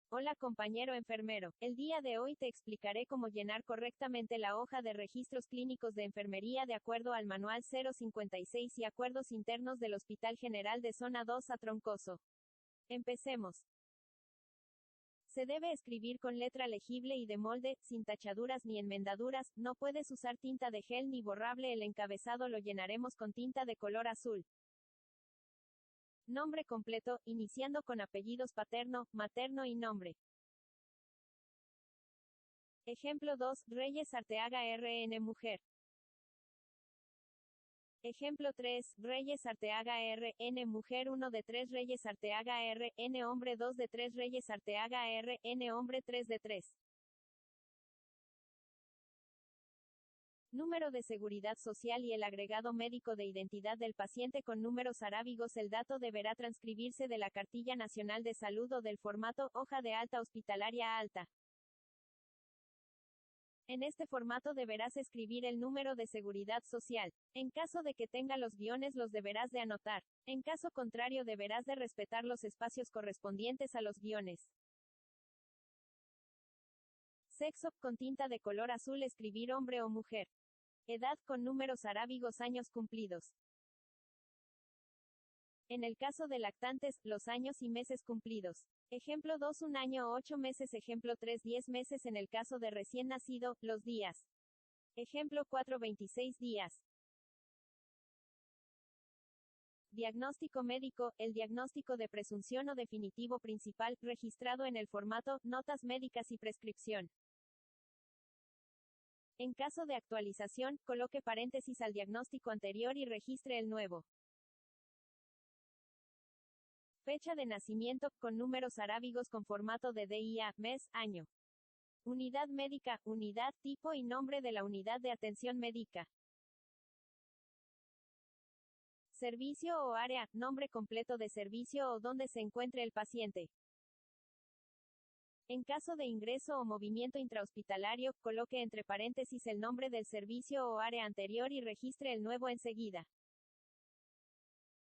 Hola compañero enfermero, el día de hoy te explicaré cómo llenar correctamente la hoja de registros clínicos de enfermería de acuerdo al Manual 056 y Acuerdos Internos del Hospital General de Zona 2 a Troncoso. Empecemos. Se debe escribir con letra legible y de molde, sin tachaduras ni enmendaduras, no puedes usar tinta de gel ni borrable, el encabezado lo llenaremos con tinta de color azul. Nombre completo, iniciando con apellidos paterno, materno y nombre. Ejemplo 2, Reyes Arteaga RN mujer. Ejemplo 3, Reyes Arteaga RN mujer 1 de 3 Reyes Arteaga RN hombre 2 de 3 Reyes Arteaga RN hombre 3 de 3. Número de seguridad social y el agregado médico de identidad del paciente con números arábigos. El dato deberá transcribirse de la Cartilla Nacional de Salud o del formato hoja de alta hospitalaria alta. En este formato deberás escribir el número de seguridad social. En caso de que tenga los guiones los deberás de anotar. En caso contrario deberás de respetar los espacios correspondientes a los guiones. Sexo, con tinta de color azul escribir hombre o mujer. Edad con números arábigos años cumplidos. En el caso de lactantes, los años y meses cumplidos. Ejemplo 2 1 año 8 meses. Ejemplo 3 10 meses. En el caso de recién nacido, los días. Ejemplo 4 26 días. Diagnóstico médico, el diagnóstico de presunción o definitivo principal, registrado en el formato, notas médicas y prescripción. En caso de actualización, coloque paréntesis al diagnóstico anterior y registre el nuevo. Fecha de nacimiento, con números arábigos con formato de DIA, mes, año. Unidad médica, unidad, tipo y nombre de la unidad de atención médica. Servicio o área, nombre completo de servicio o donde se encuentre el paciente. En caso de ingreso o movimiento intrahospitalario, coloque entre paréntesis el nombre del servicio o área anterior y registre el nuevo enseguida.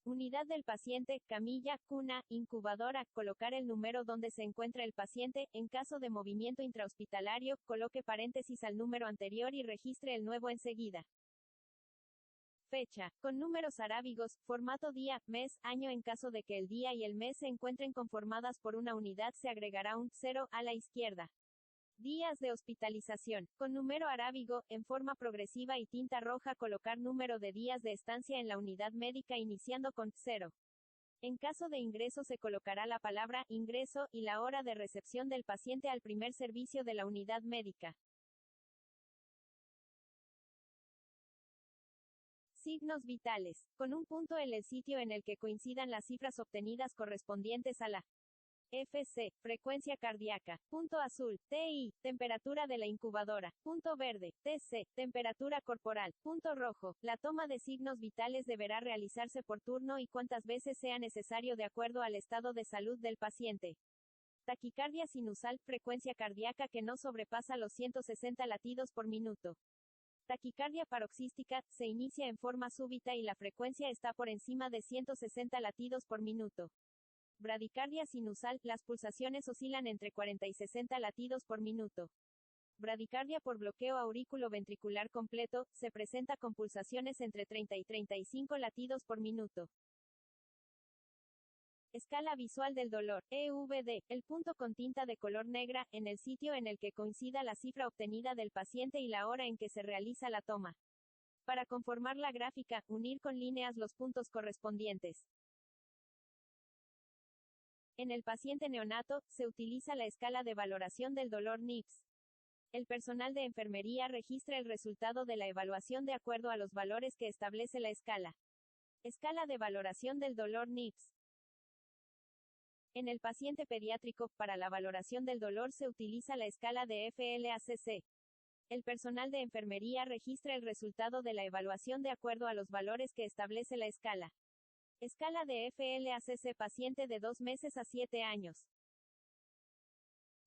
Unidad del paciente, camilla, cuna, incubadora, colocar el número donde se encuentra el paciente. En caso de movimiento intrahospitalario, coloque paréntesis al número anterior y registre el nuevo enseguida. Fecha, con números arábigos, formato día, mes, año. En caso de que el día y el mes se encuentren conformadas por una unidad se agregará un 0 a la izquierda. Días de hospitalización, con número arábigo, en forma progresiva y tinta roja colocar número de días de estancia en la unidad médica iniciando con 0. En caso de ingreso se colocará la palabra ingreso y la hora de recepción del paciente al primer servicio de la unidad médica. Signos vitales, con un punto en el sitio en el que coincidan las cifras obtenidas correspondientes a la FC, frecuencia cardíaca, punto azul, TI, temperatura de la incubadora, punto verde, TC, temperatura corporal, punto rojo. La toma de signos vitales deberá realizarse por turno y cuantas veces sea necesario de acuerdo al estado de salud del paciente. Taquicardia sinusal, frecuencia cardíaca que no sobrepasa los 160 latidos por minuto. Taquicardia paroxística, se inicia en forma súbita y la frecuencia está por encima de 160 latidos por minuto. Bradicardia sinusal, las pulsaciones oscilan entre 40 y 60 latidos por minuto. Bradicardia por bloqueo auriculoventricular completo, se presenta con pulsaciones entre 30 y 35 latidos por minuto. Escala visual del dolor, EVD, el punto con tinta de color negra, en el sitio en el que coincida la cifra obtenida del paciente y la hora en que se realiza la toma. Para conformar la gráfica, unir con líneas los puntos correspondientes. En el paciente neonato, se utiliza la escala de valoración del dolor NIPS. El personal de enfermería registra el resultado de la evaluación de acuerdo a los valores que establece la escala. Escala de valoración del dolor NIPS. En el paciente pediátrico, para la valoración del dolor se utiliza la escala de FLACC. El personal de enfermería registra el resultado de la evaluación de acuerdo a los valores que establece la escala. Escala de FLACC paciente de 2 meses a 7 años.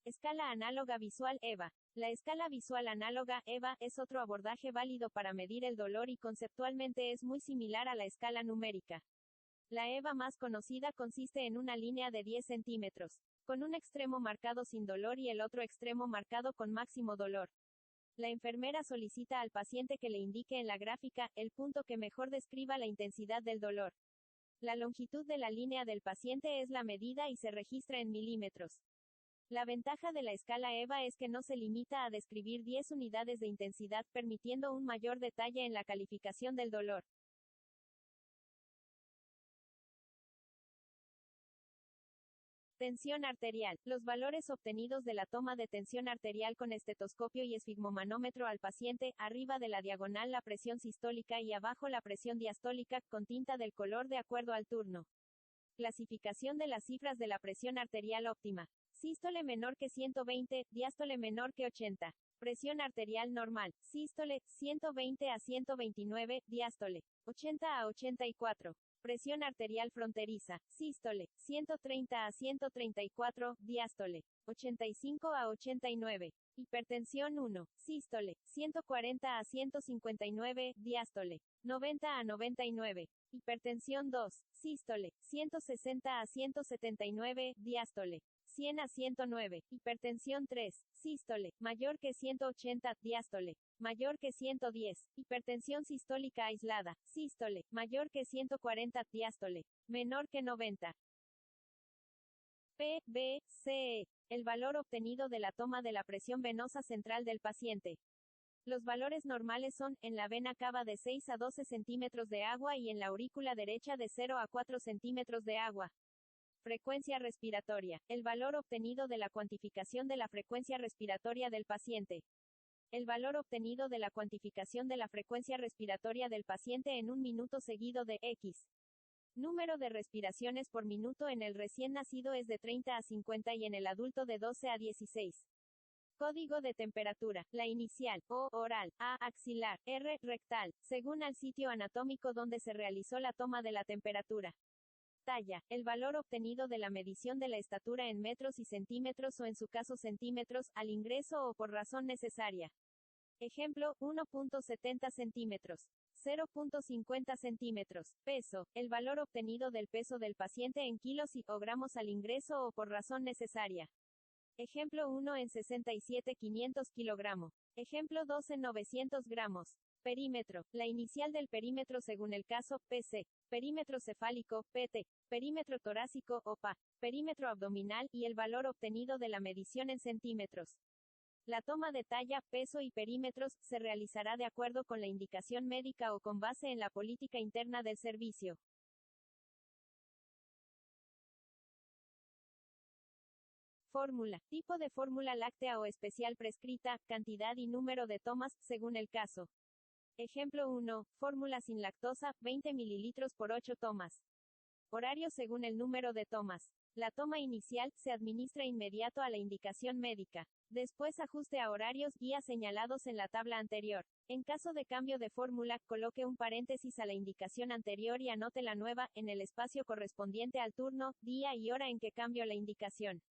Escala análoga visual EVA. La escala visual análoga EVA es otro abordaje válido para medir el dolor y conceptualmente es muy similar a la escala numérica. La EVA más conocida consiste en una línea de 10 centímetros. con un extremo marcado sin dolor y el otro extremo marcado con máximo dolor. La enfermera solicita al paciente que le indique en la gráfica el punto que mejor describa la intensidad del dolor. La longitud de la línea del paciente es la medida y se registra en milímetros. La ventaja de la escala EVA es que no se limita a describir 10 unidades de intensidad, permitiendo un mayor detalle en la calificación del dolor. Tensión arterial. Los valores obtenidos de la toma de tensión arterial con estetoscopio y esfigmomanómetro al paciente, arriba de la diagonal la presión sistólica y abajo la presión diastólica, con tinta del color de acuerdo al turno. Clasificación de las cifras de la presión arterial óptima. Sístole menor que 120, diástole menor que 80. Presión arterial normal. Sístole, 120 a 129, diástole, 80 a 84. Presión arterial fronteriza. Sístole, 130 a 134, diástole, 85 a 89. Hipertensión 1. Sístole, 140 a 159, diástole, 90 a 99. Hipertensión 2. Sístole, 160 a 179, diástole, 100 a 109. Hipertensión 3. Sístole, mayor que 180, diástole, mayor que 110. Hipertensión sistólica aislada. Sístole, mayor que 140, diástole, menor que 90. P, B, C, E. El valor obtenido de la toma de la presión venosa central del paciente. Los valores normales son, en la vena cava de 6 a 12 centímetros de agua y en la aurícula derecha de 0 a 4 centímetros de agua. Frecuencia respiratoria. El valor obtenido de la cuantificación de la frecuencia respiratoria del paciente. El valor obtenido de la cuantificación de la frecuencia respiratoria del paciente en un minuto seguido de X. Número de respiraciones por minuto en el recién nacido es de 30 a 50 y en el adulto de 12 a 16. Código de temperatura. La inicial, O, oral, A, axilar, R, rectal, según al sitio anatómico donde se realizó la toma de la temperatura. Talla. El valor obtenido de la medición de la estatura en metros y centímetros o en su caso centímetros, al ingreso o por razón necesaria. Ejemplo, 1.70 centímetros. 0.50 centímetros. Peso. El valor obtenido del peso del paciente en kilos y o gramos al ingreso o por razón necesaria. Ejemplo 1 en 67,500 kilogramo. Ejemplo 2 en 900 gramos. Perímetro. La inicial del perímetro según el caso, PC. Perímetro cefálico, PT. Perímetro torácico, OPA. Perímetro abdominal, y el valor obtenido de la medición en centímetros. La toma de talla, peso y perímetros, se realizará de acuerdo con la indicación médica o con base en la política interna del servicio. Fórmula. Tipo de fórmula láctea o especial prescrita, cantidad y número de tomas, según el caso. Ejemplo 1. Fórmula sin lactosa, 20 ml por 8 tomas. Horario según el número de tomas. La toma inicial, se administra inmediato a la indicación médica. Después ajuste a horarios, guía señalados en la tabla anterior. En caso de cambio de fórmula, coloque un paréntesis a la indicación anterior y anote la nueva, en el espacio correspondiente al turno, día y hora en que cambió la indicación.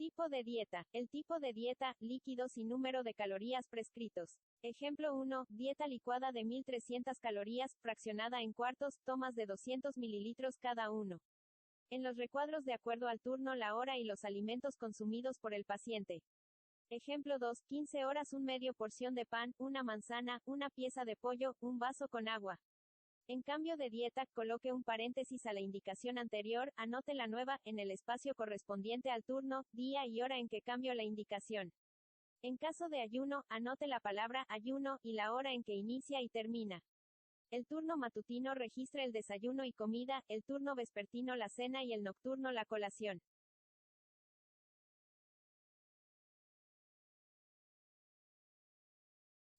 Tipo de dieta. El tipo de dieta, líquidos y número de calorías prescritos. Ejemplo 1, dieta licuada de 1300 calorías, fraccionada en cuartos, tomas de 200 mililitros cada uno. En los recuadros de acuerdo al turno, la hora y los alimentos consumidos por el paciente. Ejemplo 2, 15 horas un medio porción de pan, una manzana, una pieza de pollo, un vaso con agua. En cambio de dieta, coloque un paréntesis a la indicación anterior, anote la nueva, en el espacio correspondiente al turno, día y hora en que cambió la indicación. En caso de ayuno, anote la palabra ayuno y la hora en que inicia y termina. El turno matutino registra el desayuno y comida, el turno vespertino la cena y el nocturno la colación.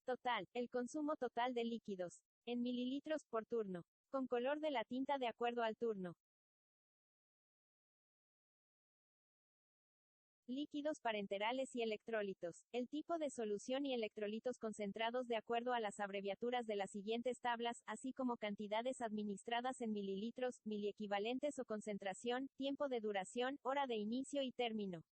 Total, el consumo total de líquidos. En mililitros por turno. Con color de la tinta de acuerdo al turno. Líquidos parenterales y electrolitos. El tipo de solución y electrolitos concentrados de acuerdo a las abreviaturas de las siguientes tablas, así como cantidades administradas en mililitros, miliequivalentes o concentración, tiempo de duración, hora de inicio y término.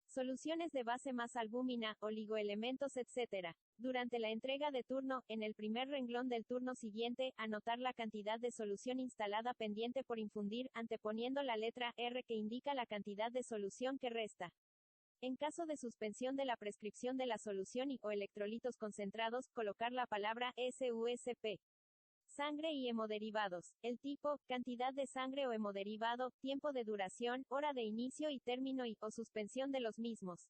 Soluciones de base más albúmina, oligoelementos, etc. Durante la entrega de turno, en el primer renglón del turno siguiente, anotar la cantidad de solución instalada pendiente por infundir, anteponiendo la letra R que indica la cantidad de solución que resta. En caso de suspensión de la prescripción de la solución y o electrolitos concentrados, colocar la palabra SUSP. Sangre y hemoderivados. El tipo, cantidad de sangre o hemoderivado, tiempo de duración, hora de inicio y término y o suspensión de los mismos.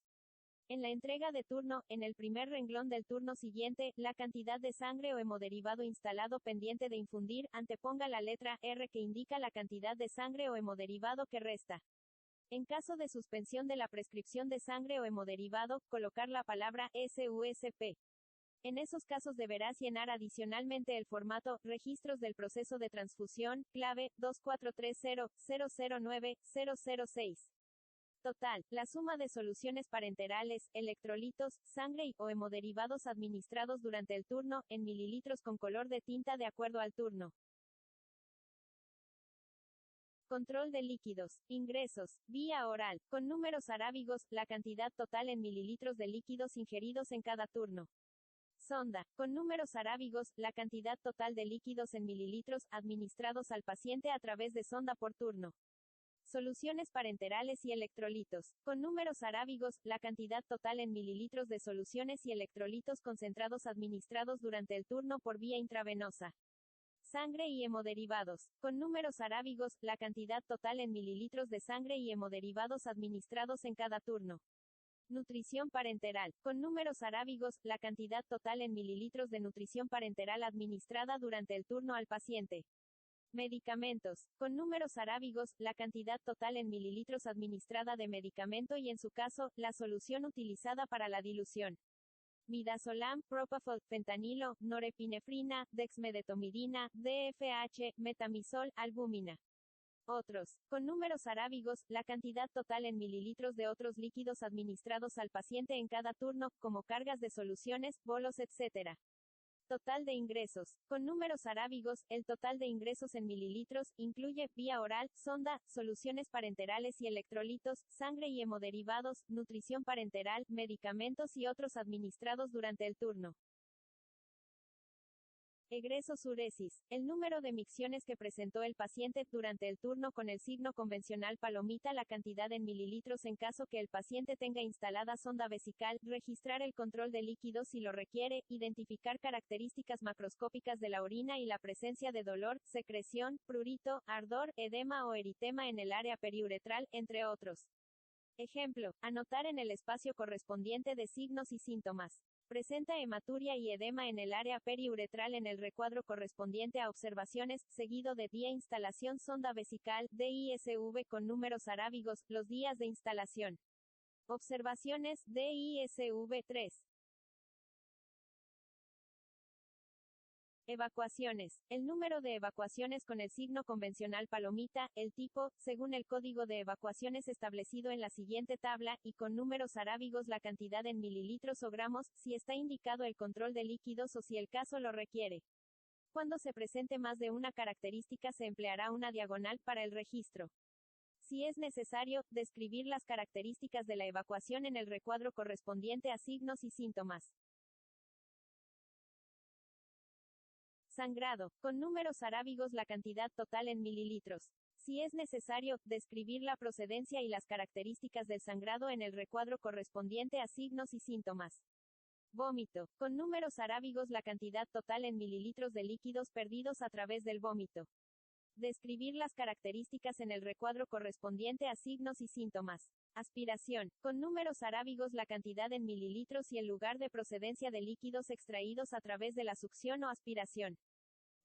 En la entrega de turno, en el primer renglón del turno siguiente, la cantidad de sangre o hemoderivado instalado pendiente de infundir, anteponga la letra R que indica la cantidad de sangre o hemoderivado que resta. En caso de suspensión de la prescripción de sangre o hemoderivado, colocar la palabra SUSP. En esos casos deberás llenar adicionalmente el formato, registros del proceso de transfusión, clave, 2430-009-006. Total, la suma de soluciones parenterales, electrolitos, sangre y o hemoderivados administrados durante el turno, en mililitros con color de tinta de acuerdo al turno. Control de líquidos. Ingresos. Vía oral. Con números arábigos, la cantidad total en mililitros de líquidos ingeridos en cada turno. Sonda. Con números arábigos, la cantidad total de líquidos en mililitros administrados al paciente a través de sonda por turno. Soluciones parenterales y electrolitos. Con números arábigos, la cantidad total en mililitros de soluciones y electrolitos concentrados administrados durante el turno por vía intravenosa. Sangre y hemoderivados. Con números arábigos, la cantidad total en mililitros de sangre y hemoderivados administrados en cada turno. Nutrición parenteral. Con números arábigos, la cantidad total en mililitros de nutrición parenteral administrada durante el turno al paciente. Medicamentos. Con números arábigos, la cantidad total en mililitros administrada de medicamento y en su caso, la solución utilizada para la dilución. Midazolam, propofol, fentanilo, norepinefrina, dexmedetomidina, DFH, metamizol, albúmina. Otros. Con números arábigos, la cantidad total en mililitros de otros líquidos administrados al paciente en cada turno, como cargas de soluciones, bolos, etc. Total de ingresos. Con números arábigos, el total de ingresos en mililitros, incluye, vía oral, sonda, soluciones parenterales y electrolitos, sangre y hemoderivados, nutrición parenteral, medicamentos y otros administrados durante el turno. Egresos-uresis. El número de micciones que presentó el paciente durante el turno con el signo convencional palomita, la cantidad en mililitros en caso que el paciente tenga instalada sonda vesical, registrar el control de líquidos si lo requiere, identificar características macroscópicas de la orina y la presencia de dolor, secreción, prurito, ardor, edema o eritema en el área periuretral, entre otros. Ejemplo, anotar en el espacio correspondiente de signos y síntomas. Presenta hematuria y edema en el área periuretral en el recuadro correspondiente a observaciones, seguido de día instalación sonda vesical, DISV con números arábigos, los días de instalación. Observaciones, DISV 3. Evacuaciones. El número de evacuaciones con el signo convencional palomita, el tipo, según el código de evacuaciones establecido en la siguiente tabla, y con números arábigos la cantidad en mililitros o gramos, si está indicado el control de líquidos o si el caso lo requiere. Cuando se presente más de una característica se empleará una diagonal para el registro. Si es necesario, describir las características de la evacuación en el recuadro correspondiente a signos y síntomas. Sangrado. Con números arábigos la cantidad total en mililitros. Si es necesario, describir la procedencia y las características del sangrado en el recuadro correspondiente a signos y síntomas. Vómito. Con números arábigos la cantidad total en mililitros de líquidos perdidos a través del vómito. Describir las características en el recuadro correspondiente a signos y síntomas. Aspiración. Con números arábigos la cantidad en mililitros y el lugar de procedencia de líquidos extraídos a través de la succión o aspiración.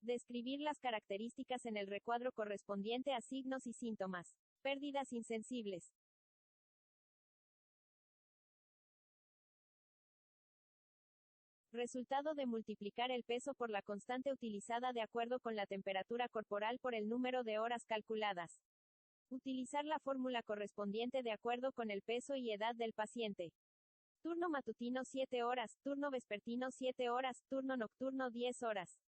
Describir las características en el recuadro correspondiente a signos y síntomas. Pérdidas insensibles. Resultado de multiplicar el peso por la constante utilizada de acuerdo con la temperatura corporal por el número de horas calculadas. Utilizar la fórmula correspondiente de acuerdo con el peso y edad del paciente. Turno matutino 7 horas, turno vespertino 7 horas, turno nocturno 10 horas.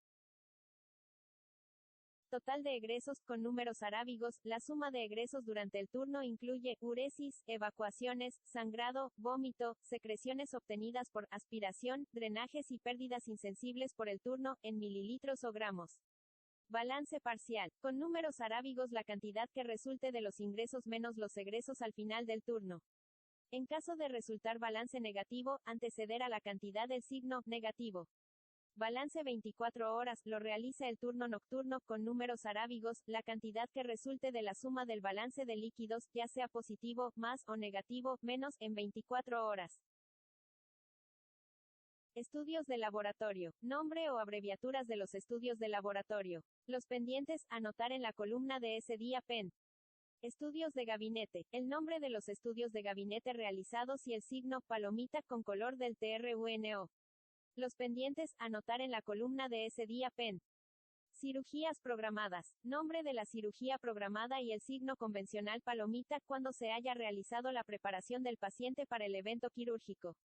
total de egresos, con números arábigos, la suma de egresos durante el turno incluye uresis, evacuaciones, sangrado, vómito, secreciones obtenidas por aspiración, drenajes y pérdidas insensibles por el turno, en mililitros o gramos. Balance parcial. Con números arábigos, la cantidad que resulte de los ingresos menos los egresos al final del turno. En caso de resultar balance negativo, anteceder a la cantidad del signo negativo. Balance 24 horas, lo realiza el turno nocturno, con números arábigos, la cantidad que resulte de la suma del balance de líquidos, ya sea positivo, más, o negativo, menos, en 24 horas. Estudios de laboratorio. Nombre o abreviaturas de los estudios de laboratorio. Los pendientes, anotar en la columna de ese día PEN. Estudios de gabinete. El nombre de los estudios de gabinete realizados y el signo palomita con color del TRUNO. Los pendientes, anotar en la columna de ese día PEN. Cirugías programadas. Nombre de la cirugía programada y el signo convencional palomita cuando se haya realizado la preparación del paciente para el evento quirúrgico.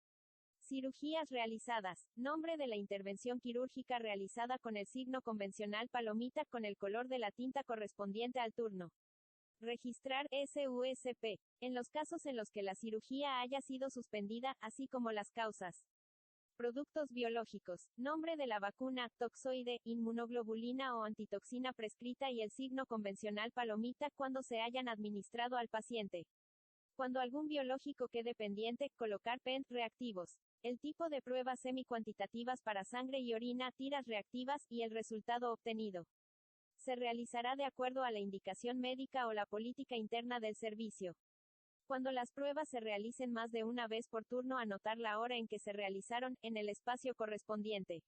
Cirugías realizadas. Nombre de la intervención quirúrgica realizada con el signo convencional palomita con el color de la tinta correspondiente al turno. Registrar SUSP. En los casos en los que la cirugía haya sido suspendida, así como las causas. Productos biológicos. Nombre de la vacuna, toxoide, inmunoglobulina o antitoxina prescrita y el signo convencional palomita cuando se hayan administrado al paciente. Cuando algún biológico quede pendiente, colocar PEN reactivos. El tipo de pruebas semi-cuantitativas para sangre y orina, tiras reactivas, y el resultado obtenido. Se realizará de acuerdo a la indicación médica o la política interna del servicio. Cuando las pruebas se realicen más de una vez por turno, anotar la hora en que se realizaron, en el espacio correspondiente.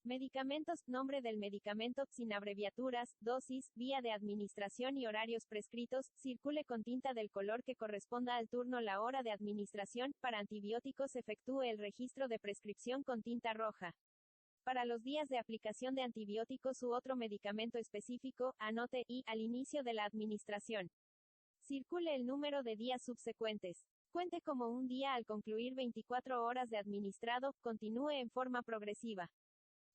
Medicamentos, nombre del medicamento, sin abreviaturas, dosis, vía de administración y horarios prescritos, circule con tinta del color que corresponda al turno la hora de administración, para antibióticos efectúe el registro de prescripción con tinta roja. Para los días de aplicación de antibióticos u otro medicamento específico, anote y, al inicio de la administración. Circule el número de días subsecuentes. Cuente como un día al concluir 24 horas de administrado, continúe en forma progresiva.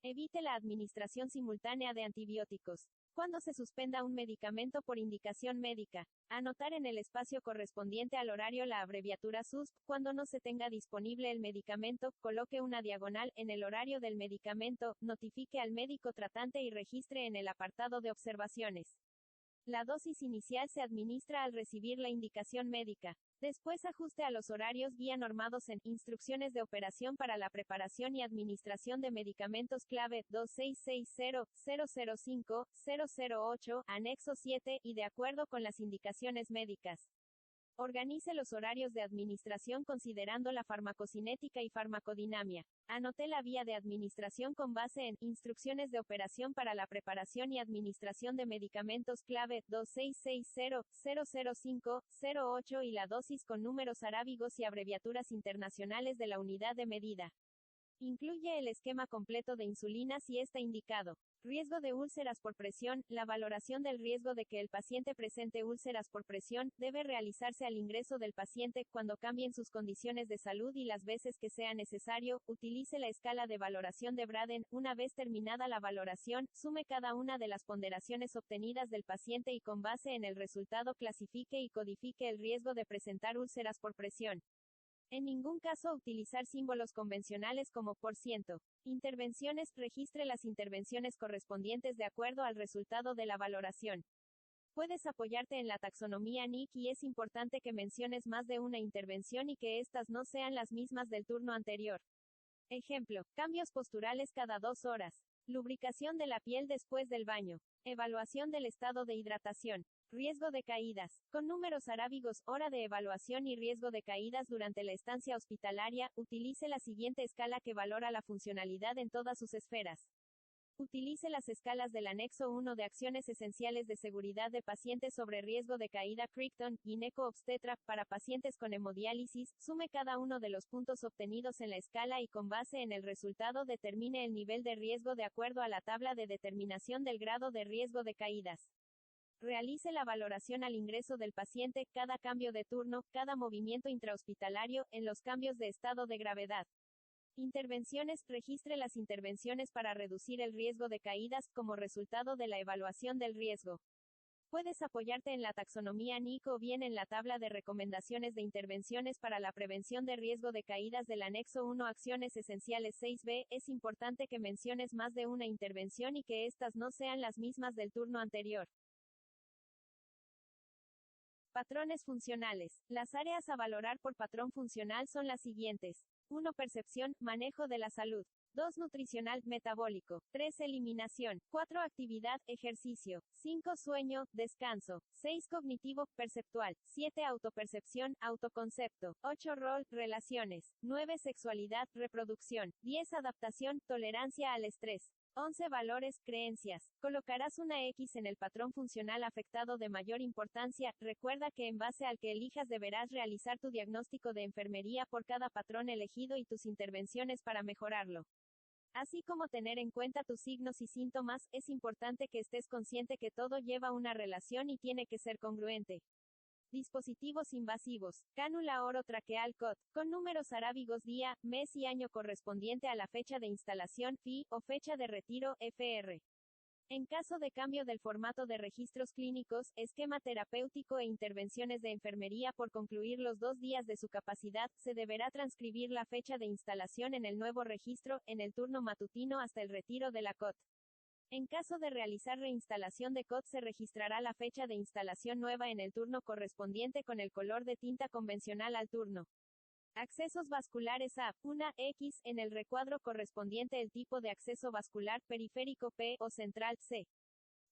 Evite la administración simultánea de antibióticos. Cuando se suspenda un medicamento por indicación médica, anotar en el espacio correspondiente al horario la abreviatura SUSP. Cuando no se tenga disponible el medicamento, coloque una diagonal en el horario del medicamento, notifique al médico tratante y registre en el apartado de observaciones. La dosis inicial se administra al recibir la indicación médica. Después ajuste a los horarios guía normados en Instrucciones de operación para la preparación y administración de medicamentos clave 2660-005-008, anexo 7, y de acuerdo con las indicaciones médicas. Organice los horarios de administración considerando la farmacocinética y farmacodinamia. Anote la vía de administración con base en Instrucciones de operación para la preparación y administración de medicamentos clave 2660-005-08 y la dosis con números arábigos y abreviaturas internacionales de la unidad de medida. Incluye el esquema completo de insulina si está indicado. Riesgo de úlceras por presión. La valoración del riesgo de que el paciente presente úlceras por presión debe realizarse al ingreso del paciente. Cuando cambien sus condiciones de salud y las veces que sea necesario, utilice la escala de valoración de Braden. Una vez terminada la valoración, sume cada una de las ponderaciones obtenidas del paciente y con base en el resultado clasifique y codifique el riesgo de presentar úlceras por presión. En ningún caso utilizar símbolos convencionales como %. Intervenciones. Registre las intervenciones correspondientes de acuerdo al resultado de la valoración. Puedes apoyarte en la taxonomía NIC y es importante que menciones más de una intervención y que éstas no sean las mismas del turno anterior. Ejemplo, cambios posturales cada 2 horas. Lubricación de la piel después del baño. Evaluación del estado de hidratación. Riesgo de caídas. Con números arábigos, hora de evaluación y riesgo de caídas durante la estancia hospitalaria, utilice la siguiente escala que valora la funcionalidad en todas sus esferas. Utilice las escalas del anexo 1 de acciones esenciales de seguridad de pacientes sobre riesgo de caída Crichton, gineco-obstetra, para pacientes con hemodiálisis, sume cada uno de los puntos obtenidos en la escala y con base en el resultado determine el nivel de riesgo de acuerdo a la tabla de determinación del grado de riesgo de caídas. Realice la valoración al ingreso del paciente, cada cambio de turno, cada movimiento intrahospitalario, en los cambios de estado de gravedad. Intervenciones. Registre las intervenciones para reducir el riesgo de caídas, como resultado de la evaluación del riesgo. Puedes apoyarte en la taxonomía NIC o bien en la tabla de recomendaciones de intervenciones para la prevención de riesgo de caídas del anexo 1. Acciones esenciales 6b. Es importante que menciones más de una intervención y que éstas no sean las mismas del turno anterior. Patrones funcionales. Las áreas a valorar por patrón funcional son las siguientes. 1. Percepción, manejo de la salud. 2. Nutricional, metabólico. 3. Eliminación. 4. Actividad, ejercicio. 5. Sueño, descanso. 6. Cognitivo, perceptual. 7. Autopercepción, autoconcepto. 8. Rol, relaciones. 9. Sexualidad, reproducción. 10. Adaptación, tolerancia al estrés. 11. Valores, creencias. Colocarás una X en el patrón funcional afectado de mayor importancia. Recuerda que en base al que elijas deberás realizar tu diagnóstico de enfermería por cada patrón elegido y tus intervenciones para mejorarlo. Así como tener en cuenta tus signos y síntomas, es importante que estés consciente que todo lleva una relación y tiene que ser congruente. Dispositivos invasivos. Cánula orotraqueal COT, con números arábigos día, mes y año correspondiente a la fecha de instalación, FI, o fecha de retiro, FR. En caso de cambio del formato de registros clínicos, esquema terapéutico e intervenciones de enfermería por concluir los 2 días de su capacidad, se deberá transcribir la fecha de instalación en el nuevo registro, en el turno matutino hasta el retiro de la COT. En caso de realizar reinstalación de COT se registrará la fecha de instalación nueva en el turno correspondiente con el color de tinta convencional al turno. Accesos vasculares a 1X, en el recuadro correspondiente el tipo de acceso vascular, periférico P, o central C.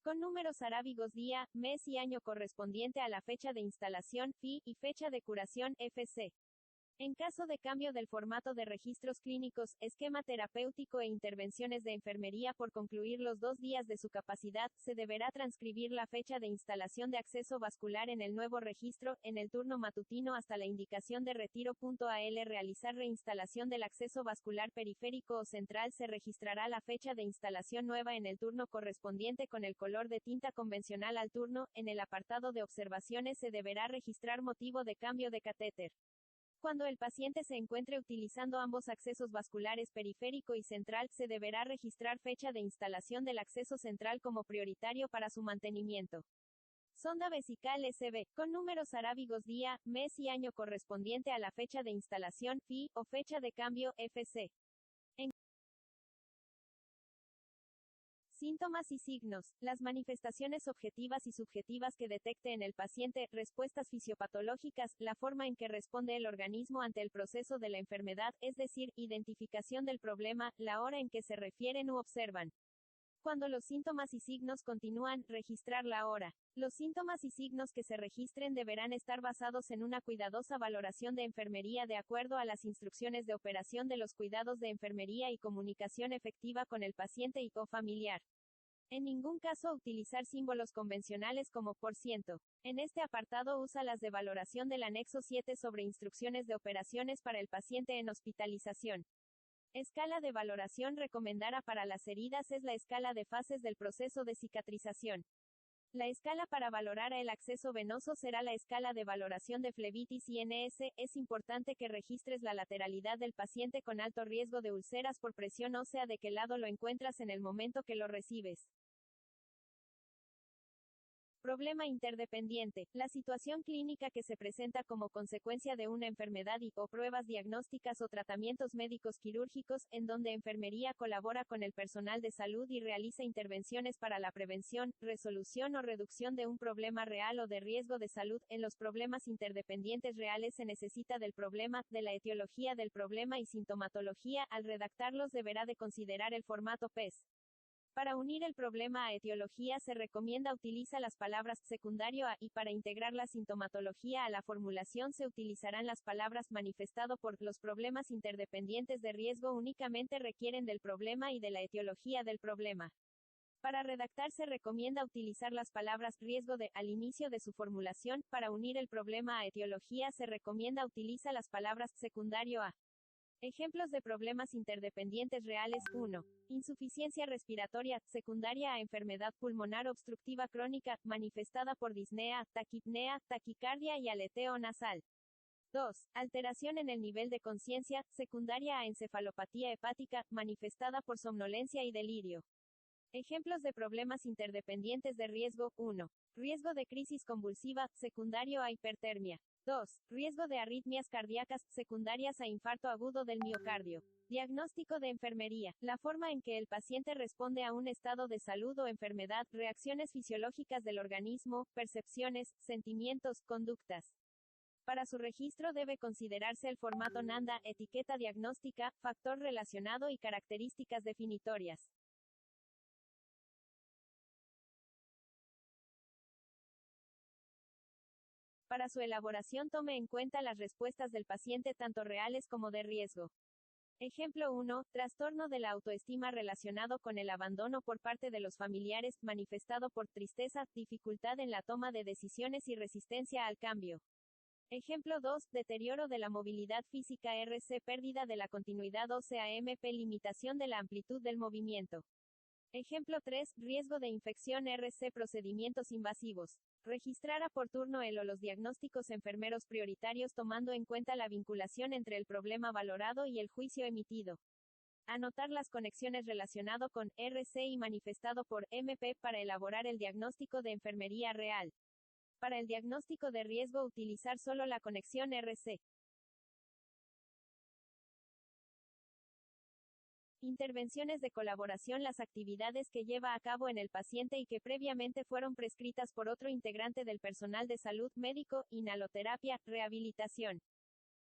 Con números arábigos día, mes y año correspondiente a la fecha de instalación, FI, y fecha de curación, FC. En caso de cambio del formato de registros clínicos, esquema terapéutico e intervenciones de enfermería por concluir los 2 días de su capacidad, se deberá transcribir la fecha de instalación de acceso vascular en el nuevo registro, en el turno matutino hasta la indicación de retiro. Al realizar reinstalación del acceso vascular periférico o central se registrará la fecha de instalación nueva en el turno correspondiente con el color de tinta convencional al turno. En el apartado de observaciones se deberá registrar motivo de cambio de catéter. Cuando el paciente se encuentre utilizando ambos accesos vasculares periférico y central, se deberá registrar fecha de instalación del acceso central como prioritario para su mantenimiento. Sonda vesical SB, con números arábigos día, mes y año correspondiente a la fecha de instalación, FI, o fecha de cambio, FC. Síntomas y signos. Las manifestaciones objetivas y subjetivas que detecte en el paciente, respuestas fisiopatológicas, la forma en que responde el organismo ante el proceso de la enfermedad, es decir, identificación del problema, la hora en que se refieren u observan. Cuando los síntomas y signos continúan, registrar la hora. Los síntomas y signos que se registren deberán estar basados en una cuidadosa valoración de enfermería de acuerdo a las instrucciones de operación de los cuidados de enfermería y comunicación efectiva con el paciente y o familiar. En ningún caso utilizar símbolos convencionales como %. En este apartado usa las de valoración del anexo 7 sobre instrucciones de operaciones para el paciente en hospitalización. Escala de valoración recomendada para las heridas es la escala de fases del proceso de cicatrización. La escala para valorar el acceso venoso será la escala de valoración de flebitis INS. Es importante que registres la lateralidad del paciente con alto riesgo de úlceras por presión ósea de qué lado lo encuentras en el momento que lo recibes. Problema interdependiente. La situación clínica que se presenta como consecuencia de una enfermedad o pruebas diagnósticas o tratamientos médicos quirúrgicos, en donde enfermería colabora con el personal de salud y realiza intervenciones para la prevención, resolución o reducción de un problema real o de riesgo de salud. En los problemas interdependientes reales se necesita del problema, de la etiología del problema y sintomatología. Al redactarlos deberá de considerar el formato PES. Para unir el problema a etiología se recomienda utiliza las palabras secundario a y para integrar la sintomatología a la formulación se utilizarán las palabras manifestado por. Los problemas interdependientes de riesgo únicamente requieren del problema y de la etiología del problema. Para redactar se recomienda utilizar las palabras riesgo de al inicio de su formulación. Para unir el problema a etiología se recomienda utiliza las palabras secundario a. Ejemplos de problemas interdependientes reales. 1. Insuficiencia respiratoria, secundaria a enfermedad pulmonar obstructiva crónica, manifestada por disnea, taquipnea, taquicardia y aleteo nasal. 2. Alteración en el nivel de conciencia, secundaria a encefalopatía hepática, manifestada por somnolencia y delirio. Ejemplos de problemas interdependientes de riesgo. 1. Riesgo de crisis convulsiva, secundario a hipertermia. 2. Riesgo de arritmias cardíacas, secundarias a infarto agudo del miocardio. Diagnóstico de enfermería. La forma en que el paciente responde a un estado de salud o enfermedad, reacciones fisiológicas del organismo, percepciones, sentimientos, conductas. Para su registro debe considerarse el formato NANDA, etiqueta diagnóstica, factor relacionado y características definitorias. Para su elaboración tome en cuenta las respuestas del paciente tanto reales como de riesgo. Ejemplo 1. Trastorno de la autoestima relacionado con el abandono por parte de los familiares, manifestado por tristeza, dificultad en la toma de decisiones y resistencia al cambio. Ejemplo 2. Deterioro de la movilidad física RC, pérdida de la continuidad ósea MP, limitación de la amplitud del movimiento. Ejemplo 3. Riesgo de infección RC, procedimientos invasivos. Registrar a por turno el o los diagnósticos enfermeros prioritarios tomando en cuenta la vinculación entre el problema valorado y el juicio emitido. Anotar las conexiones relacionado con RC y manifestado por MP para elaborar el diagnóstico de enfermería real. Para el diagnóstico de riesgo utilizar solo la conexión RC. Intervenciones de colaboración. Las actividades que lleva a cabo en el paciente y que previamente fueron prescritas por otro integrante del personal de salud, médico, inhaloterapia, rehabilitación.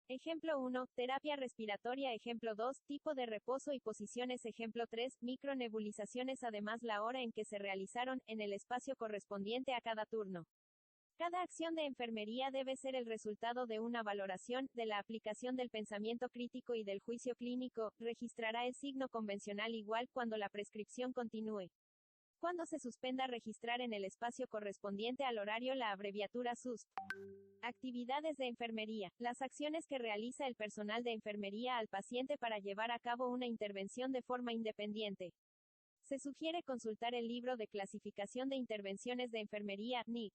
Ejemplo 1. Terapia respiratoria. Ejemplo 2. Tipo de reposo y posiciones. Ejemplo 3. Micronebulizaciones. Además la hora en que se realizaron, en el espacio correspondiente a cada turno. Cada acción de enfermería debe ser el resultado de una valoración, de la aplicación del pensamiento crítico y del juicio clínico. Registrará el signo convencional igual cuando la prescripción continúe. Cuando se suspenda, registrar en el espacio correspondiente al horario la abreviatura SUSP. Actividades de enfermería. Las acciones que realiza el personal de enfermería al paciente para llevar a cabo una intervención de forma independiente. Se sugiere consultar el libro de clasificación de intervenciones de enfermería, NIC.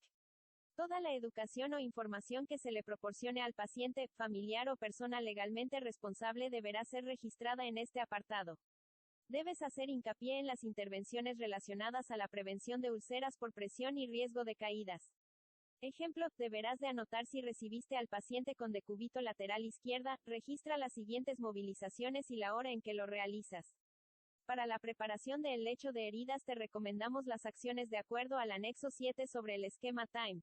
Toda la educación o información que se le proporcione al paciente, familiar o persona legalmente responsable deberá ser registrada en este apartado. Debes hacer hincapié en las intervenciones relacionadas a la prevención de úlceras por presión y riesgo de caídas. Ejemplo, deberás de anotar si recibiste al paciente con decúbito lateral izquierda, registra las siguientes movilizaciones y la hora en que lo realizas. Para la preparación del lecho de heridas te recomendamos las acciones de acuerdo al anexo 7 sobre el esquema TIME.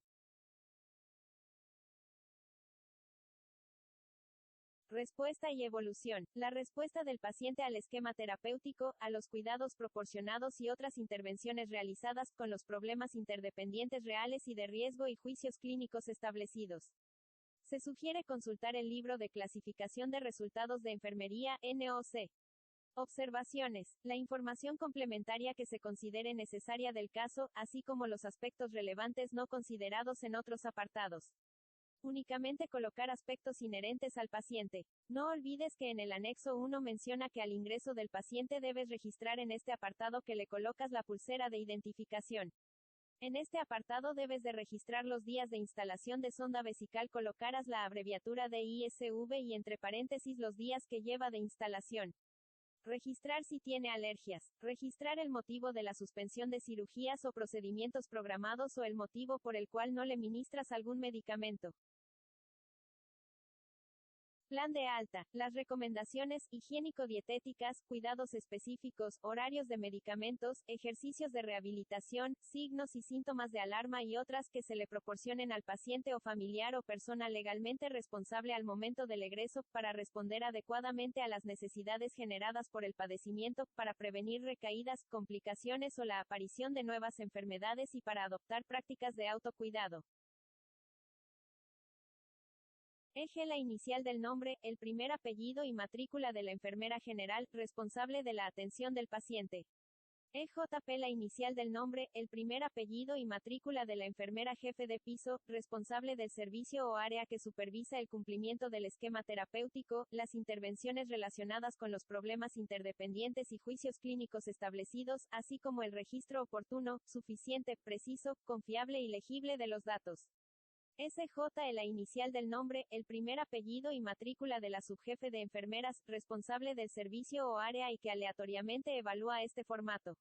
Respuesta y evolución. La respuesta del paciente al esquema terapéutico, a los cuidados proporcionados y otras intervenciones realizadas, con los problemas interdependientes reales y de riesgo y juicios clínicos establecidos. Se sugiere consultar el libro de clasificación de resultados de enfermería, NOC. Observaciones. La información complementaria que se considere necesaria del caso, así como los aspectos relevantes no considerados en otros apartados. Únicamente colocar aspectos inherentes al paciente. No olvides que en el anexo 1 menciona que al ingreso del paciente debes registrar en este apartado que le colocas la pulsera de identificación. En este apartado debes de registrar los días de instalación de sonda vesical, colocarás la abreviatura de ISV y entre paréntesis los días que lleva de instalación. Registrar si tiene alergias. Registrar el motivo de la suspensión de cirugías o procedimientos programados o el motivo por el cual no le ministras algún medicamento. Plan de alta. Las recomendaciones higiénico-dietéticas, cuidados específicos, horarios de medicamentos, ejercicios de rehabilitación, signos y síntomas de alarma y otras que se le proporcionen al paciente o familiar o persona legalmente responsable al momento del egreso, para responder adecuadamente a las necesidades generadas por el padecimiento, para prevenir recaídas, complicaciones o la aparición de nuevas enfermedades y para adoptar prácticas de autocuidado. Eje: la inicial del nombre, el primer apellido y matrícula de la enfermera general, responsable de la atención del paciente. EJP: la inicial del nombre, el primer apellido y matrícula de la enfermera jefe de piso, responsable del servicio o área que supervisa el cumplimiento del esquema terapéutico, las intervenciones relacionadas con los problemas interdependientes y juicios clínicos establecidos, así como el registro oportuno, suficiente, preciso, confiable y legible de los datos. SJ la inicial del nombre, el primer apellido y matrícula de la subjefe de enfermeras, responsable del servicio o área y que aleatoriamente evalúa este formato.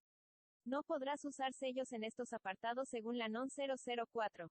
No podrás usar sellos en estos apartados según la NON 004.